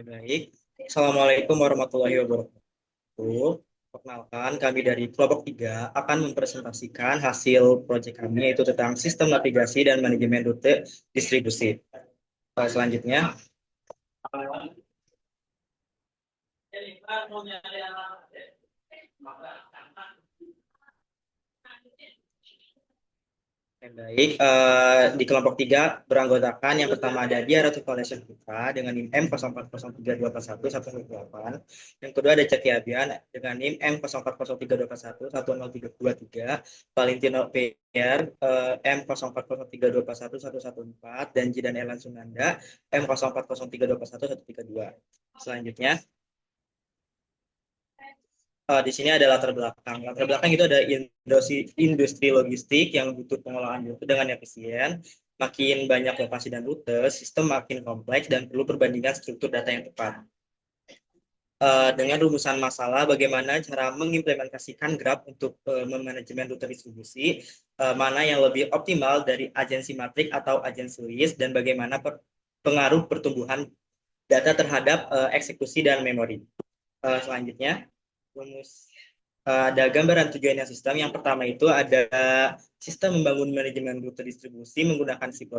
Baik, Assalamualaikum warahmatullahi wabarakatuh. Perkenalkan, kami dari kelompok 3 akan mempresentasikan hasil proyek kami yaitu tentang sistem navigasi dan manajemen rute distribusi. Selanjutnya, baik, di kelompok 3 beranggotakan yang pertama ada Diara Collection Putra dengan NIM M0403211108. Yang kedua ada Caki Abian dengan NIM M040321103323. Valentino PR M0403211114 dan Jidan Elan Sunanda M0403211132. Selanjutnya, di sini ada latar belakang. Latar belakang itu ada industri logistik yang butuh pengolahan rute dengan efisien. Makin banyak lokasi dan rute, sistem makin kompleks dan perlu perbandingan struktur data yang tepat. Dengan rumusan masalah, bagaimana cara mengimplementasikan Grab untuk memanajemen rute distribusi, mana yang lebih optimal dari agensi matrik atau agensi list, dan bagaimana pengaruh pertumbuhan data terhadap eksekusi dan memori. Selanjutnya, rumus ada gambaran tujuannya sistem. Yang pertama itu ada sistem membangun manajemen rute distribusi menggunakan C++.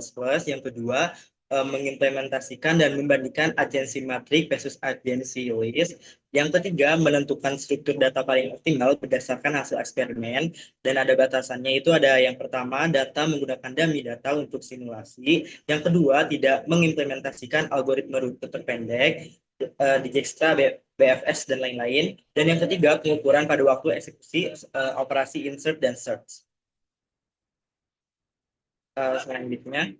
Yang kedua, mengimplementasikan dan membandingkan agensi matrik versus agensi list. Yang ketiga, menentukan struktur data paling optimal berdasarkan hasil eksperimen. Dan ada batasannya itu ada yang pertama, data menggunakan dummy data untuk simulasi. Yang kedua, tidak mengimplementasikan algoritma rute terpendek, Dijkstra, BFS, dan lain-lain. Dan yang ketiga, pengukuran pada waktu eksekusi operasi insert dan search. Selanjutnya,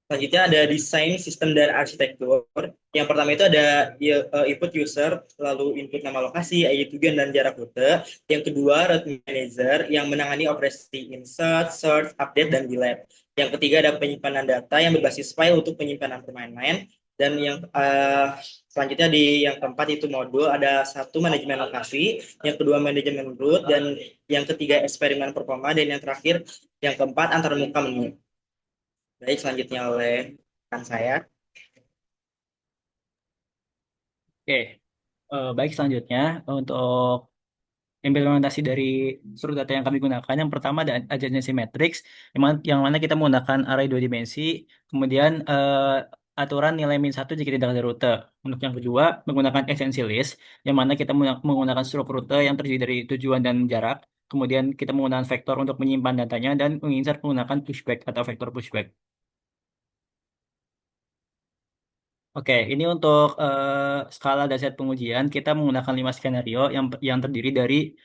selanjutnya ada desain sistem dan arsitektur. Yang pertama itu ada input user, lalu input nama lokasi, ID tujuan, dan jarak rute. Yang kedua, route manager yang menangani operasi insert, search, update, dan delete. Yang ketiga ada penyimpanan data yang berbasis file untuk penyimpanan permainan. Dan yang selanjutnya di yang keempat itu modul, ada satu manajemen lokasi, yang kedua manajemen route, dan yang ketiga eksperimen performa, dan yang terakhir yang keempat antar muka menu. Baik, selanjutnya oleh rekan saya. Oke, baik selanjutnya untuk implementasi dari seluruh data yang kami gunakan. Yang pertama ada agency matrix, yang mana kita menggunakan array dua dimensi, kemudian aturan nilai -1 jika tidak ada rute. Untuk yang kedua, menggunakan agency list, yang mana kita menggunakan struktur rute yang terdiri dari tujuan dan jarak. Kemudian kita menggunakan vektor untuk menyimpan datanya dan menginsert menggunakan pushback atau vektor pushback. Oke, ini untuk skala dasar pengujian kita menggunakan 5 skenario yang terdiri dari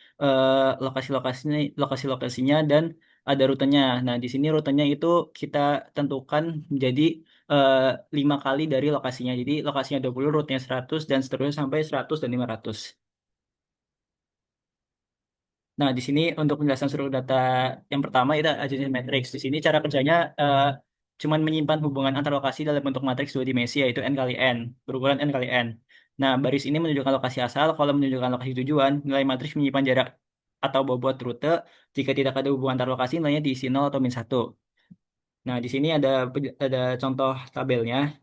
lokasi-lokasinya dan ada rutenya. Nah, di sini rutenya itu kita tentukan menjadi eh, 5 kali dari lokasinya. Jadi lokasinya 20, rutenya 100 dan seterusnya sampai 100 dan 500. Nah, di sini untuk penjelasan seluruh data yang pertama itu agency matrix. Di sini cara kerjanya cuman menyimpan hubungan antar lokasi dalam bentuk matriks dua dimensi yaitu n kali n, berukuran n kali n. Nah, baris ini menunjukkan lokasi asal, kalau menunjukkan lokasi tujuan, nilai matriks menyimpan jarak atau bobot rute. Jika tidak ada hubungan antar lokasi, nilainya diisi 0 atau -1. Nah, di sini ada contoh tabelnya.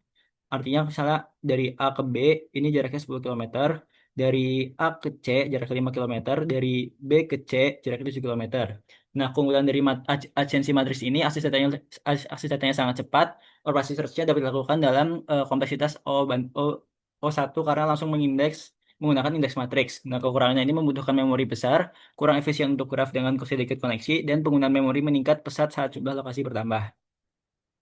Artinya misalnya dari A ke B ini jaraknya 10 kilometer, dari A ke C jaraknya 5 kilometer, dari B ke C jaraknya 7 kilometer. Nah, keunggulan dari agensi matriks ini akses datanya sangat cepat, operasi search-nya dapat dilakukan dalam kompleksitas O1 karena langsung menggunakan indeks matriks. Nah, kekurangannya ini membutuhkan memori besar, kurang efisien untuk graf dengan sedikit koneksi, dan penggunaan memori meningkat pesat saat jumlah lokasi bertambah.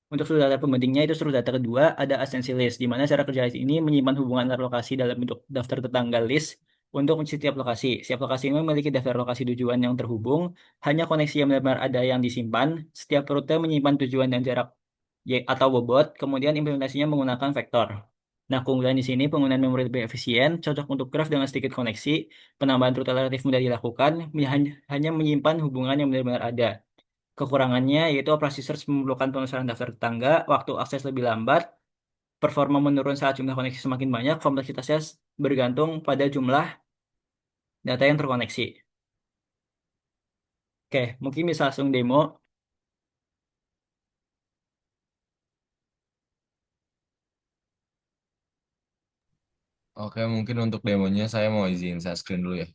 Untuk seluruh data pembandingnya itu seluruh data kedua ada assensi list, di mana cara kerja list ini menyimpan hubungan antar lokasi dalam bentuk daftar tetangga list untuk setiap lokasi. Setiap lokasi ini memiliki daftar lokasi tujuan yang terhubung, hanya koneksi yang benar-benar ada yang disimpan. Setiap rute menyimpan tujuan dan jarak atau bobot, kemudian implementasinya menggunakan vektor. Nah, keunggulan di sini penggunaan memori lebih efisien, cocok untuk graf dengan sedikit koneksi, penambahan rute relatif mudah dilakukan, hanya menyimpan hubungan yang benar-benar ada. Kekurangannya yaitu operasi search memerlukan penelusuran daftar tetangga, waktu akses lebih lambat, performa menurun saat jumlah koneksi semakin banyak, kompleksitasnya bergantung pada jumlah data yang terkoneksi. Oke, mungkin bisa langsung demo. Oke, mungkin untuk demonya saya mau izin saya screen dulu ya.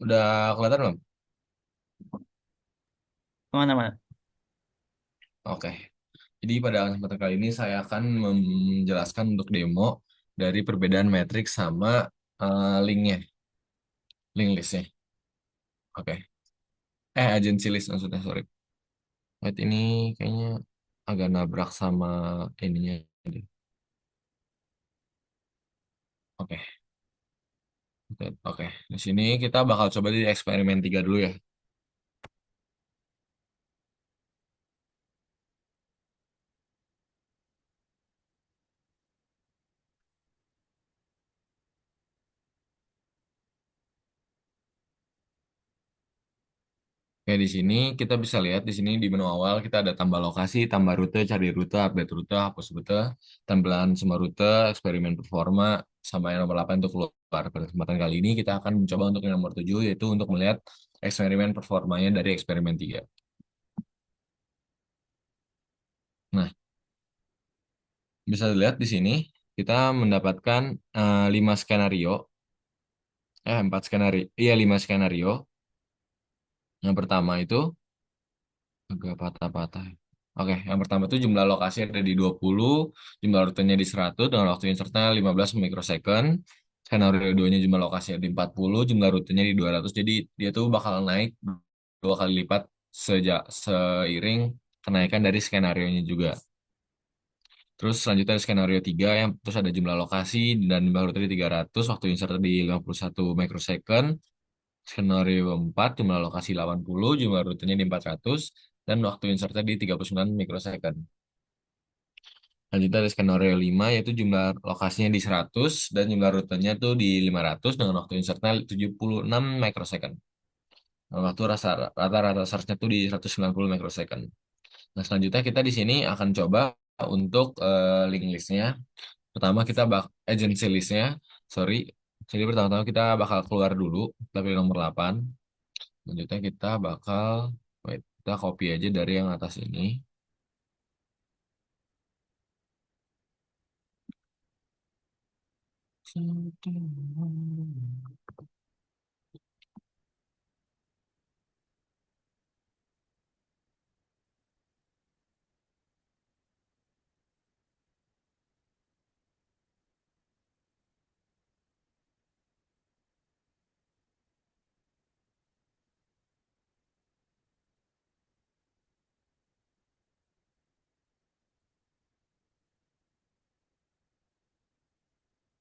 Udah kelihatan belum? Kemana-mana? Oke. Jadi pada kesempatan kali ini saya akan menjelaskan untuk demo dari perbedaan matriks sama linknya, link listnya. Oke. Agency list maksudnya, sorry. Wait, ini kayaknya agak nabrak sama ininya. Oke. Oke. Oke. Di sini kita bakal coba di eksperimen 3 dulu ya. Oke, di sini kita bisa lihat di sini di menu awal kita ada tambah lokasi, tambah rute, cari rute, update rute, hapus rute, tampilan semua rute, eksperimen performa, sampai yang nomor 8 untuk keluar. Pada kesempatan kali ini kita akan mencoba untuk yang nomor 7 yaitu untuk melihat eksperimen performanya dari eksperimen 3. Nah, bisa dilihat di sini kita mendapatkan 5 skenario, 4 skenario, iya 5 skenario. Yang pertama itu agak patah-patah. Oke, yang pertama itu jumlah lokasi ada di 20, jumlah rutenya di 100 dengan waktu insertnya 15 mikrosecond. Skenario 2-nya jumlah lokasi ada di 40, jumlah rutenya di 200. Jadi dia tuh bakal naik 2 kali lipat seiring kenaikan dari skenario-nya juga. Terus selanjutnya ada skenario 3 yang terus ada jumlah lokasi dan jumlah rute di 300, waktu insert di 51 mikrosecond. Skenario 4 jumlah lokasi 80, jumlah rutenya di 400, dan waktu insertnya di 39 mikrosecond. Lanjutnya ada skenario 5 yaitu jumlah lokasinya di 100 dan jumlah rutenya tuh di 500 dengan waktu insertnya 76 mikrosecond. Nah, waktu rata-rata search-nya tuh di 190 mikrosecond. Nah, selanjutnya kita di sini akan coba untuk link listnya. Pertama kita agency listnya, sorry. Jadi pertama-tama kita bakal keluar dulu, tapi nomor 8. Selanjutnya kita bakal, wait, kita copy aja dari yang atas ini.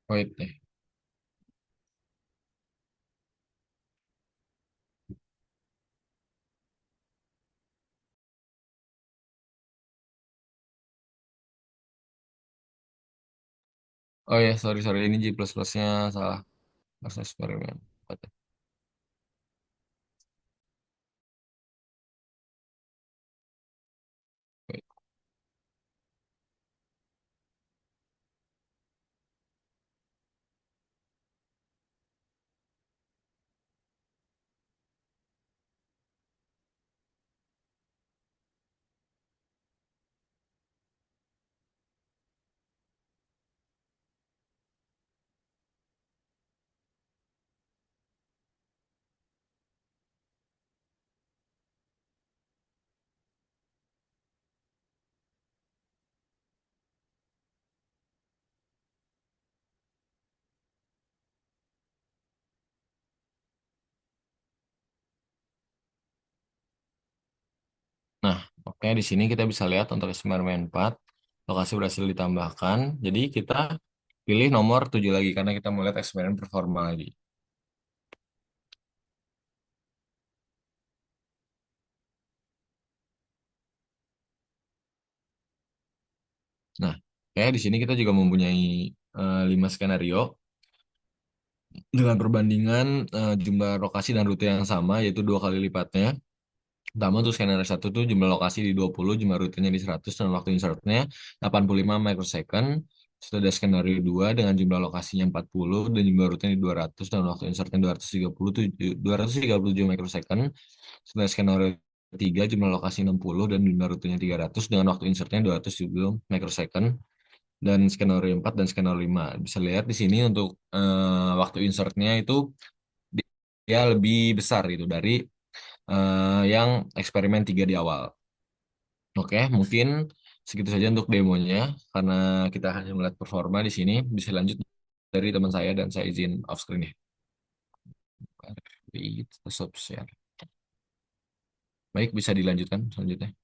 Wait deh. Oh ya, sorry, sorry. Ini G++ ++-nya salah. Pas eksperimen. Wait. Nah, oke, di sini kita bisa lihat untuk eksperimen 4, lokasi berhasil ditambahkan. Jadi kita pilih nomor 7 lagi karena kita mau lihat eksperimen performa lagi. Nah, oke, di sini kita juga mempunyai 5 skenario. dengan perbandingan jumlah lokasi dan rute yang sama, yaitu 2 kali lipatnya. Pertama untuk skenario 1 tuh jumlah lokasi di 20, jumlah rutenya di 100, dan waktu insertnya 85 microsecond. Setelah ada skenario 2 dengan jumlah lokasinya 40 dan jumlah rutenya di 200 dan waktu insertnya 237 microsecond. Setelah skenario 3 jumlah lokasi 60 dan jumlah rutenya 300 dengan waktu insertnya 270 microsecond. Dan skenario 4 dan skenario 5. Bisa lihat di sini untuk waktu insertnya itu dia lebih besar gitu dari yang eksperimen 3 di awal. Oke, mungkin segitu saja untuk demonya karena kita hanya melihat performa di sini. Bisa lanjut dari teman saya dan saya izin off screen ya. Stop share. Baik, bisa dilanjutkan selanjutnya.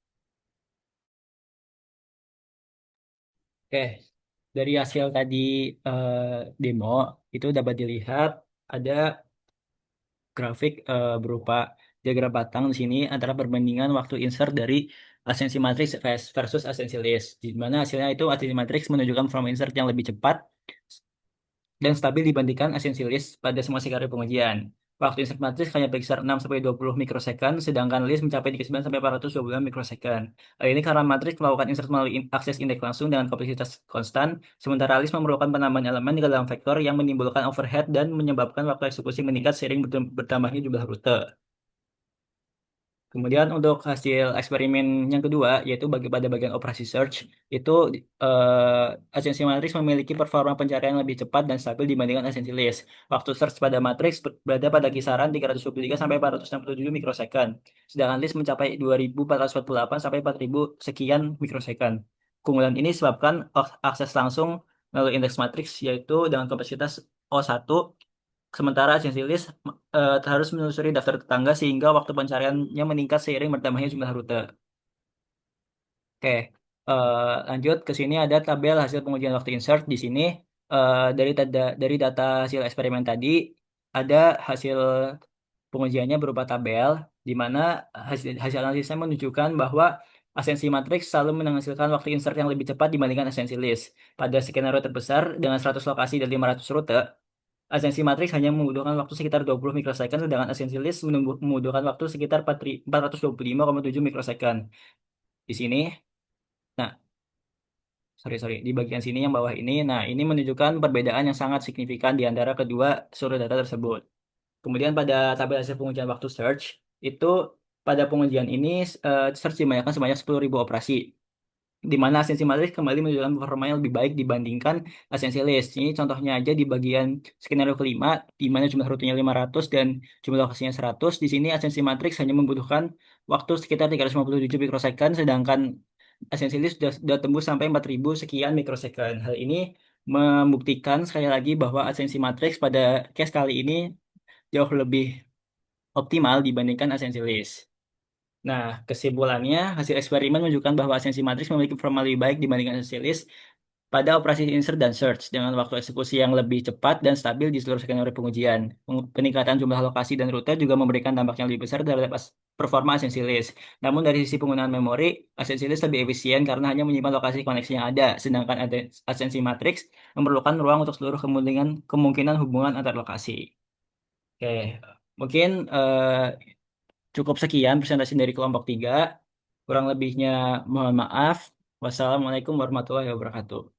Oke, dari hasil tadi eh, demo itu dapat dilihat ada grafik berupa diagram batang di sini antara perbandingan waktu insert dari asensi matriks versus asensi list, di mana hasilnya itu asensi matriks menunjukkan form insert yang lebih cepat dan stabil dibandingkan asensi list pada semua skenario pengujian. Waktu insert matriks hanya berkisar 6-20 mikrosecond, sedangkan list mencapai 39-420 mikrosecond. Hal ini karena matriks melakukan insert melalui akses indeks langsung dengan kompleksitas konstan, sementara list memerlukan penambahan elemen di dalam vektor yang menimbulkan overhead dan menyebabkan waktu eksekusi meningkat seiring bertambahnya jumlah rute. Kemudian untuk hasil eksperimen yang kedua, yaitu pada bagian operasi search, itu asensi matriks memiliki performa pencarian yang lebih cepat dan stabil dibandingkan asensi list. Waktu search pada matriks berada pada kisaran 323 sampai 467 mikrosecond, sedangkan list mencapai 2448 sampai 4000 sekian mikrosecond. Keunggulan ini disebabkan akses langsung melalui indeks matriks, yaitu dengan kompleksitas O1. Sementara agensi list harus menelusuri daftar tetangga sehingga waktu pencariannya meningkat seiring bertambahnya jumlah rute. Oke, lanjut ke sini ada tabel hasil pengujian waktu insert. Di sini dari data hasil eksperimen tadi ada hasil pengujiannya berupa tabel di mana hasil analisisnya menunjukkan bahwa asensi matriks selalu menghasilkan waktu insert yang lebih cepat dibandingkan asensi list. Pada skenario terbesar dengan 100 lokasi dan 500 rute, asensi matriks hanya membutuhkan waktu sekitar 20 mikrosecond, sedangkan asensi list membutuhkan waktu sekitar 425,7 mikrosecond. Di sini, nah, sorry, di bagian sini yang bawah ini, nah ini menunjukkan perbedaan yang sangat signifikan di antara kedua sumber data tersebut. Kemudian pada tabel hasil pengujian waktu search, itu pada pengujian ini search dibanyakan sebanyak 10.000 operasi, di mana asensi matriks kembali menunjukkan performa yang lebih baik dibandingkan asensi list. Ini contohnya aja di bagian skenario kelima, di mana jumlah rutenya 500 dan jumlah lokasinya 100. Di sini asensi matriks hanya membutuhkan waktu sekitar 357 mikrosecond, sedangkan asensi list sudah tembus sampai 4000 sekian mikrosecond. Hal ini membuktikan sekali lagi bahwa asensi matriks pada case kali ini jauh lebih optimal dibandingkan asensi list. Nah, kesimpulannya, hasil eksperimen menunjukkan bahwa asensi matriks memiliki performa lebih baik dibandingkan asensi list pada operasi insert dan search dengan waktu eksekusi yang lebih cepat dan stabil di seluruh skenario pengujian. Peningkatan jumlah lokasi dan rute juga memberikan dampak yang lebih besar terhadap performa asensi list. Namun dari sisi penggunaan memori, asensi list lebih efisien karena hanya menyimpan lokasi koneksi yang ada, sedangkan asensi matriks memerlukan ruang untuk seluruh kemungkinan hubungan antar lokasi. Oke, mungkin cukup sekian presentasi dari kelompok 3. Kurang lebihnya mohon maaf. Wassalamualaikum warahmatullahi wabarakatuh.